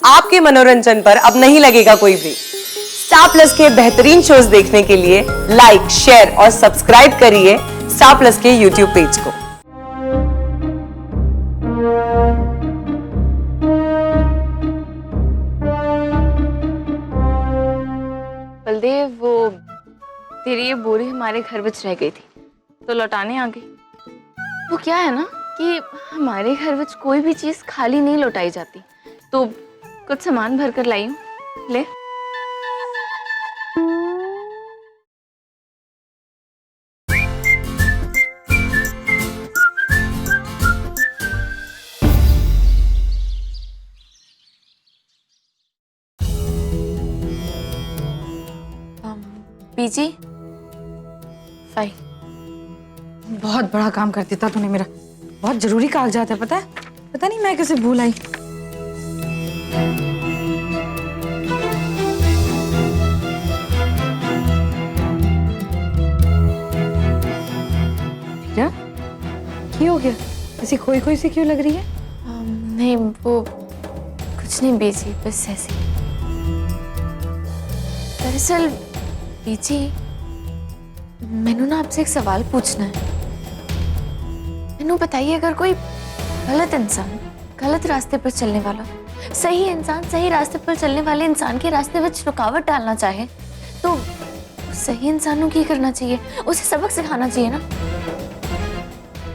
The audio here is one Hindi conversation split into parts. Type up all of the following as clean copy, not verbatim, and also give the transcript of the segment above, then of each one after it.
आपके मनोरंजन पर अब नहीं लगेगा कोई ब्रेक। स्टार प्लस के बेहतरीन शोज देखने के लिए लाइक, शेयर और सब्सक्राइब करिए स्टार प्लस के यूट्यूब पेज को। बलदेव, वो तेरी ये बोरी हमारे घर में रह गई थी तो लौटाने आ गई। वो क्या है ना कि हमारे घर में कोई भी चीज खाली नहीं लौटाई जाती, तो कुछ सामान भर कर लाई हूँ, ले। PG file. बहुत बड़ा काम कर देता तूने मेरा। बहुत जरूरी कागजात है, पता है? पता नहीं मैं कैसे भूल आई। क्या हो गया? ऐसी खोई खोई सी क्यों लग रही है? नहीं, वो कुछ नहीं बीजी, बस ऐसे। दरअसल बीजी, मैनू ना आपसे एक सवाल पूछना है। मैनू बताइए, अगर कोई गलत इंसान गलत रास्ते पर चलने वाला सही इंसान सही रास्ते पर चलने वाले इंसान के रास्ते में रुकावट डालना चाहे तो सही इंसान को क्या करना चाहिए? उसे सबक सिखाना चाहिए ना,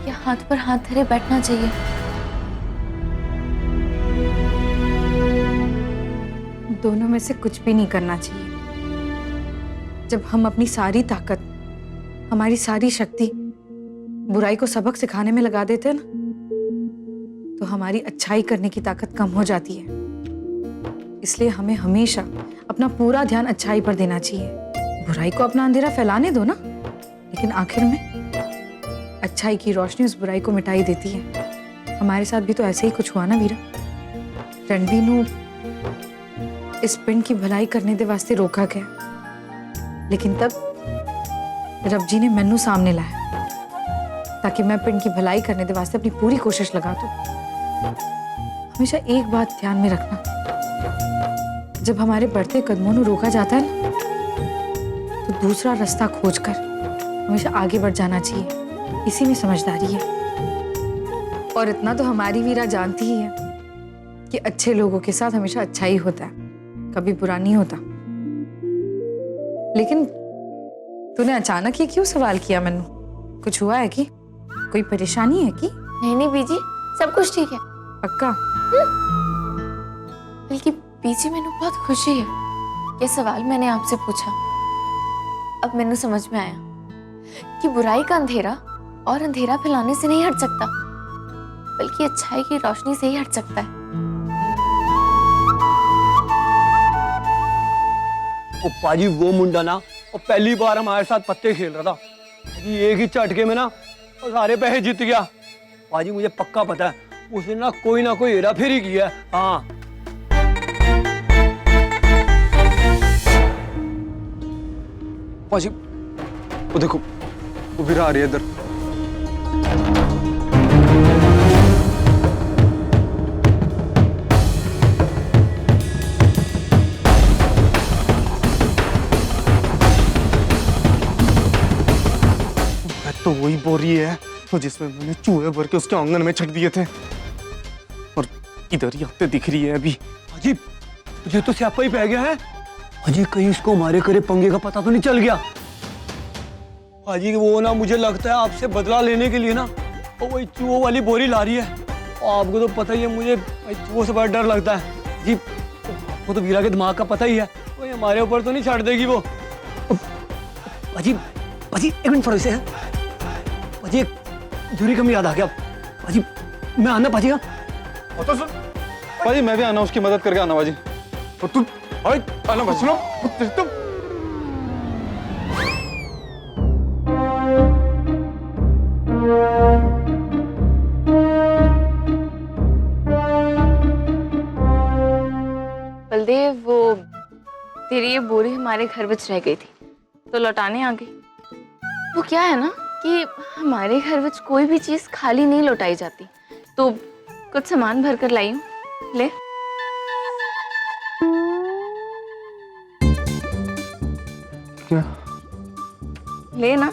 या हाथ पर हाथ धरे बैठना चाहिए? दोनों में से कुछ भी नहीं करना चाहिए। जब हम अपनी सारी ताकत, हमारी सारी शक्ति बुराई को सबक सिखाने में लगा देते हैं ना, तो हमारी अच्छाई करने की ताकत कम हो जाती है। इसलिए हमें हमेशा अपना पूरा ध्यान अच्छाई पर देना चाहिए। बुराई को अपना अंधेरा फैलाने दो ना, लेकिन आखिर में अच्छाई की रोशनी उस बुराई को मिटाई देती है। हमारे साथ भी तो ऐसे ही कुछ हुआ ना वीरा। रणबीर नू इस पिंड की भलाई करने दे वास्ते रोका गया, लेकिन तब रब जी ने मैनू सामने लाया ताकि मैं पिंड की भलाई करने दे वास्ते अपनी पूरी कोशिश लगा दूं। हमेशा एक बात ध्यान में रखना, जब हमारे बढ़ते कदमों को रोका जाता है ना, तो दूसरा रास्ता खोजकर हमेशा आगे बढ़ जाना चाहिए। इसी में समझदारी है। और इतना तो हमारी वीरा जानती ही है कि अच्छे लोगों के साथ हमेशा अच्छा ही होता है, कभी बुरा नहीं होता। लेकिन तूने अचानक ये क्यों सवाल किया मैनू? कुछ हुआ है कि कोई परेशानी है कि? नहीं बीजी, सब कुछ ठीक है। पक्का? बल्कि बीजी, मैंने बहुत खुशी है ये सवाल मैंने आपसे पूछा। अब मैंने समझ में आया कि बुराई का अंधेरा और अंधेरा फैलाने से नहीं हट सकता, बल्कि अच्छाई की रोशनी से ही हट सकता है। ओ पाजी, वो मुंडा ना और पहली बार हमारे साथ पत्ते खेल रहा था, एक ही झटके में ना और सारे पैसे जीत गया। पाजी मुझे पक्का पता है उसने ना कोई हेरा फेरी किया है। हाँ पाजी, वो देखो, वो वीरा आ रही है इधर। तो वही बोरी है तो जिसमें मैंने चूहे भर के उसके आंगन में छट दिए थे, और इधर ही आते दिख रही है अभी। पाजी, मुझे तो स्यापा ही पै गया है। पाजी, कहीं इसको हमारे करे पंगे का पता तो नहीं चल गया? पाजी, वो ना मुझे लगता है आपसे बदला लेने के लिए ना वो वही चूहों वाली बोरी ला रही है। और आपको तो पता ही है मुझे चूहों से बड़ा डर लगता है जी। आपको तो वीरा के दिमाग का पता ही है, वो हमारे ऊपर तो नहीं छाड़ देगी वो। पाजी, पाजी एक मिनट थोड़े से है। पाजी, एक जरूरी कम याद आ गया। पाजी, मैं आना पाजी का। तो सुन पाजी, मैं भी आना उसकी मदद करके आना पाजी। और तू आना बस, सुनो तुम। बलदेव, वो तेरी ये बोरी हमारे घर में रह गई थी तो लौटाने आ गई। वो क्या है ना कि हमारे घर में कोई भी चीज खाली नहीं लौटाई जाती, तो कुछ सामान भर कर लाई हूँ, ले। लेना।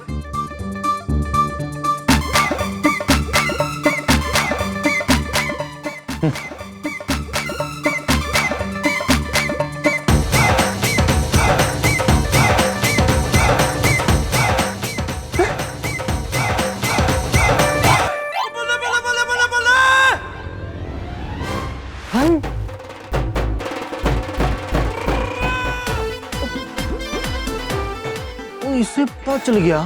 तो इससे पता चल गया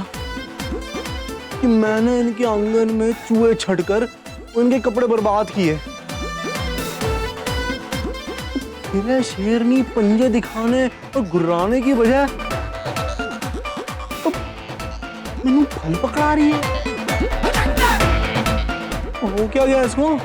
कि मैंने इनके आंगन में चूहे छड़कर उनके कपड़े बर्बाद किए। फिर शेरनी पंजे दिखाने और गुर्राने की बजाय तो मैंने फल पकड़ा रही है। हो क्या गया इसको?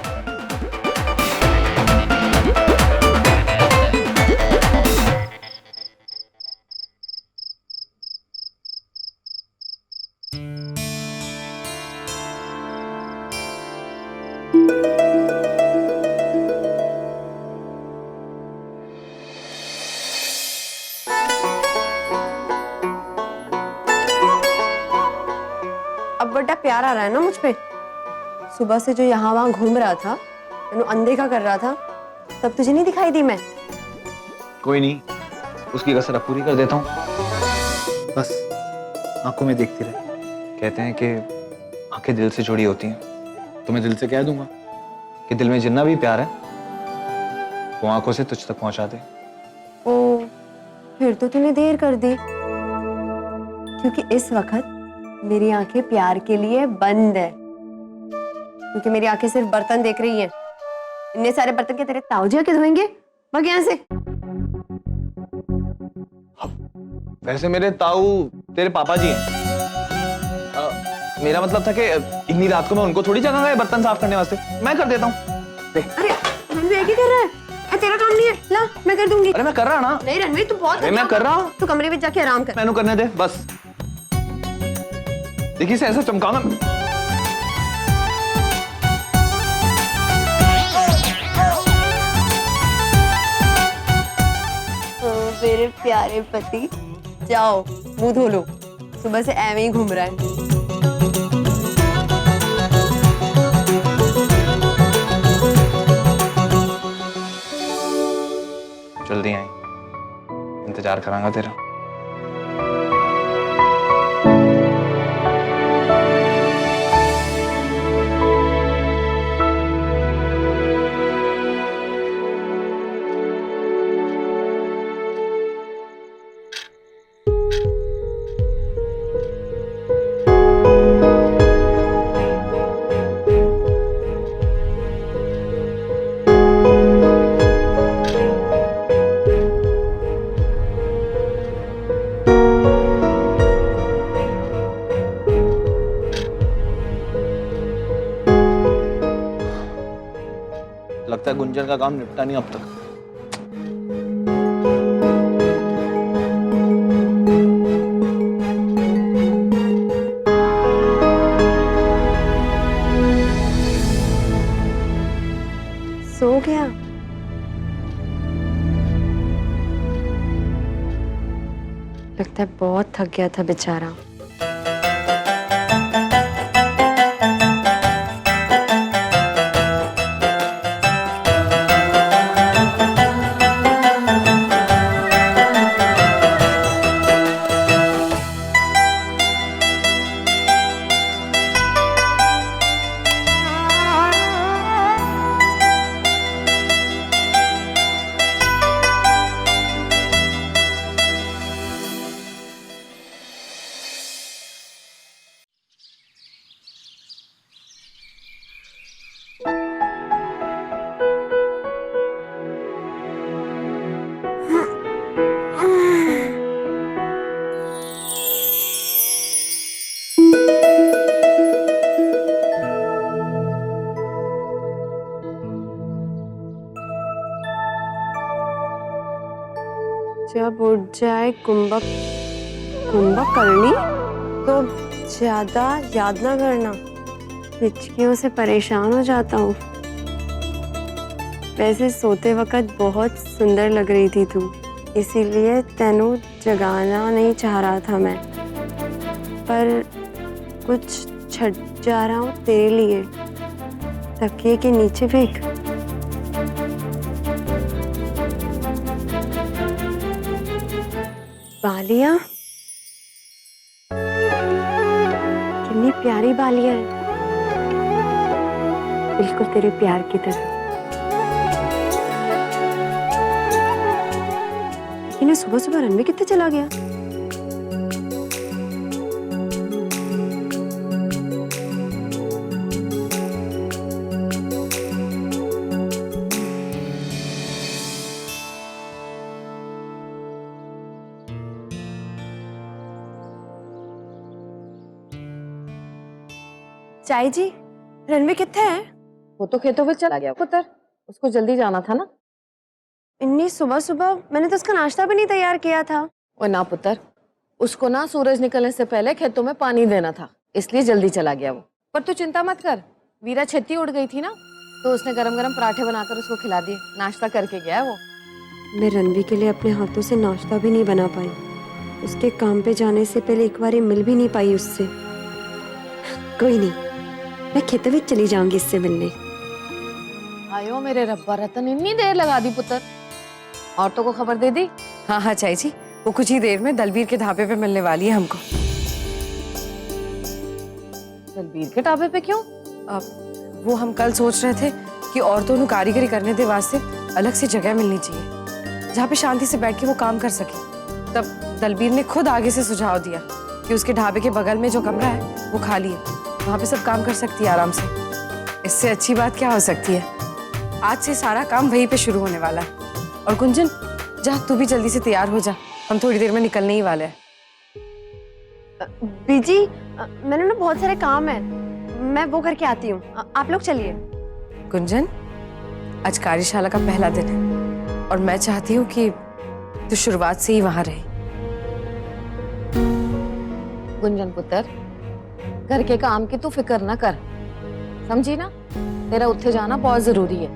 अब बड़ा प्यार आ रहा है ना मुझ पे। सुबह से जो यहाँ वहाँ घूम रहा था, मैंने अनदेखा कर रहा था, तब तुझे नहीं दिखाई दी मैं? कोई नहीं, उसकी कसर अब पूरी कर देता हूँ। बस आंखों में देखती रहे। कहते हैं कि आंखें दिल से जुड़ी होती हैं, तो मैं दिल से कह दूंगा कि दिल में जितना भी प्यार है वो आंखों से तुझ तक पहुंचा दे। ओ, फिर तो तूने देर कर दी, क्योंकि इस वक्त मेरी आंखें प्यार के लिए बंद है। क्योंकि मेरी आंखें सिर्फ बर्तन देख रही हैं। इतने सारे बर्तन के तेरे ताऊजी आके धोएंगे? भाग यहाँ से। वैसे मेरे ताऊ तेरे पापा जी हैं। मेरा मतलब था कि इतनी रात को मैं उनको थोड़ी जगह है बर्तन साफ करने वास्ते, मैं कर देता हूँ। अरे रणवीर क्या कर रहा है? तेरा काम नहीं है, ला मैं कर दूंगी। अरे मैं कर रहा ना। नहीं रणवीर, तू बहुत मैं कर रहा हूँ। तू कमरे में जाके आराम कर। मैनू करने दे बस। देखिए से ऐसा चमकाना। मेरे प्यारे पति, जाओ मुंह धो लो। सुबह से ऐਵੇਂ ही घूम रहा है। जल्दी आई, इंतजार करांगा तेरा। लगता है गुंजन का काम निपटा नहीं अब तक। सो गया? लगता है बहुत थक गया था बेचारा। जब उठ जाए कुंभक करनी तो ज्यादा याद ना करना, हिचकियों से परेशान हो जाता हूँ। वैसे सोते वक्त बहुत सुंदर लग रही थी तू, इसीलिए तेनू जगाना नहीं चाह रहा था मैं, पर कुछ छट जा रहा हूँ तेरे लिए, तकिए के नीचे फेंक। बालियां, कितनी प्यारी बालियां हैं, बिल्कुल तेरे प्यार की तरह। लेकिन सुबह सुबह रणवीर कितने चला गया? चाय जी, रणवीर कितने है? वो तो खेतों में चला गया पुत्र, उसको जल्दी जाना था ना। इतनी सुबह सुबह मैंने तो उसका नाश्ता भी नहीं तैयार किया था। और ना पुत्र, उसको ना सूरज निकलने से पहले खेतों में पानी देना था, इसलिए जल्दी चला गया वो। पर तू चिंता मत कर, वीरा छेती उड़ गई थी ना, तो उसने गरम गरम पराठे बनाकर उसको खिला दिए, नाश्ता करके गया है वो। मैं रणवीर के लिए अपने हाथों से नाश्ता भी नहीं बना पाई, उसके काम पे जाने से पहले एक बार मिल भी नहीं पाई उससे। कोई नहीं, मैं खेतों में चली जाऊंगी इससे मिलने। आयो मेरे रब्बा रतन, इतनी देर लगा दी पुत्र। औरतों को खबर दे दी? हाँ हाँ चाची जी, वो कुछ ही देर में दलबीर के ढाबे पे मिलने वाली है हमको। दलबीर के ढाबे पे क्यों? वो हम कल सोच रहे थे कि औरतों को कारीगरी करने के वास्ते अलग से जगह मिलनी चाहिए जहाँ पे शांति से बैठ के वो काम कर सके। तब दलबीर ने खुद आगे से सुझाव दिया कि उसके ढाबे के बगल में जो कमरा है वो खाली है, वहाँ पे सब काम कर सकती है आराम से। इससे अच्छी बात क्या हो सकती है। आज से सारा काम वहीं पे शुरू होने वाला है। और गुंजन, जा तू भी जल्दी से तैयार हो जा, हम थोड़ी देर में निकलने ही वाले हैं। बीजी, मैंने ना बहुत सारे काम है, मैं वो करके आती हूँ, आप लोग चलिए। गुंजन, आज कार्यशाला का पहला दिन है और मैं चाहती हूँ कि तू शुरुआत से ही वहां रहे। गुंजन पुत्र, घर के काम की तू फिक्र ना कर, समझी ना? तेरा उत्थे जाना बहुत जरूरी है,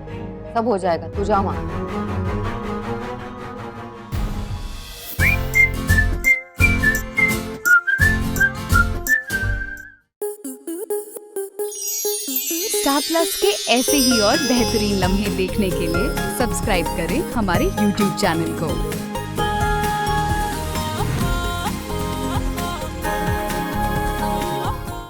सब हो जाएगा, तू जा वहां। स्टार प्लस के ऐसे ही और बेहतरीन लम्हे देखने के लिए सब्सक्राइब करें हमारे YouTube चैनल को।